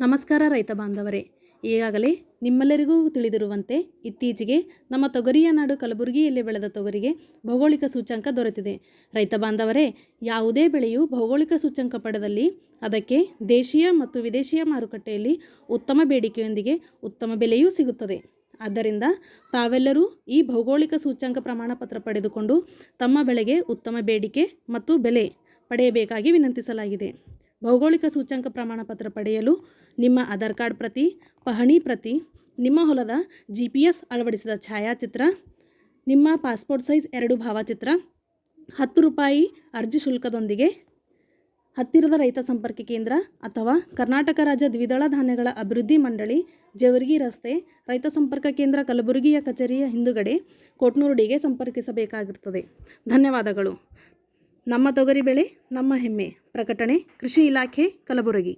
ನಮಸ್ಕಾರ ರೈತ ಬಾಂಧವರೇ. ಈಗಾಗಲೇ ನಿಮ್ಮೆಲ್ಲರಿಗೂ ತಿಳಿದಿರುವಂತೆ ಇತ್ತೀಚೆಗೆ ನಮ್ಮ ತೊಗರಿಯ ನಾಡು ಕಲಬುರಗಿಯಲ್ಲಿ ಬೆಳೆದ ತೊಗರಿಗೆ ಭೌಗೋಳಿಕ ಸೂಚ್ಯಂಕ ದೊರೆತಿದೆ. ರೈತ ಬಾಂಧವರೇ, ಯಾವುದೇ ಬೆಳೆಯು ಭೌಗೋಳಿಕ ಸೂಚ್ಯಂಕ ಪಡೆದಲ್ಲಿ ಅದಕ್ಕೆ ದೇಶೀಯ ಮತ್ತು ವಿದೇಶಿಯ ಮಾರುಕಟ್ಟೆಯಲ್ಲಿ ಉತ್ತಮ ಬೇಡಿಕೆಯೊಂದಿಗೆ ಉತ್ತಮ ಬೆಲೆಯೂ ಸಿಗುತ್ತದೆ. ಆದ್ದರಿಂದ ತಾವೆಲ್ಲರೂ ಈ ಭೌಗೋಳಿಕ ಸೂಚ್ಯಂಕ ಪ್ರಮಾಣಪತ್ರ ಪಡೆದುಕೊಂಡು ತಮ್ಮ ಬೆಳೆಗೆ ಉತ್ತಮ ಬೇಡಿಕೆ ಮತ್ತು ಬೆಲೆ ಪಡೆಯಬೇಕಾಗಿ ವಿನಂತಿಸಲಾಗಿದೆ. ಭೌಗೋಳಿಕ ಸೂಚ್ಯಂಕ ಪ್ರಮಾಣಪತ್ರ ಪಡೆಯಲು ನಿಮ್ಮ ಆಧಾರ್ ಕಾರ್ಡ್ ಪ್ರತಿ, ಪಹಣಿ ಪ್ರತಿ, ನಿಮ್ಮ ಹೊಲದ GPS ಅಳವಡಿಸಿದ ಛಾಯಾಚಿತ್ರ, ನಿಮ್ಮ ಪಾಸ್ಪೋರ್ಟ್ ಸೈಜ್ 2 ಭಾವಚಿತ್ರ, 10 ರೂಪಾಯಿ ಅರ್ಜಿ ಶುಲ್ಕದೊಂದಿಗೆ ಹತ್ತಿರದ ರೈತ ಸಂಪರ್ಕ ಕೇಂದ್ರ ಅಥವಾ ಕರ್ನಾಟಕ ರಾಜ್ಯ ದ್ವಿದಳ ಧಾನ್ಯಗಳ ಅಭಿವೃದ್ಧಿ ಮಂಡಳಿ, ಜೇವರ್ಗಿ ರಸ್ತೆ, ರೈತ ಸಂಪರ್ಕ ಕೇಂದ್ರ, ಕಲಬುರಗಿಯ ಕಚೇರಿಯ ಹಿಂದುಗಡೆ, ಕೋಟ್ನೂರುಡಿಗೆ ಸಂಪರ್ಕಿಸಬೇಕಾಗಿರುತ್ತದೆ. ಧನ್ಯವಾದಗಳು. ನಮ್ಮ ತೊಗರಿ ಬೆಳೆ ನಮ್ಮ ಹೆಮ್ಮೆ. ಪ್ರಕಟಣೆ ಕೃಷಿ ಇಲಾಖೆ, ಕಲಬುರಗಿ.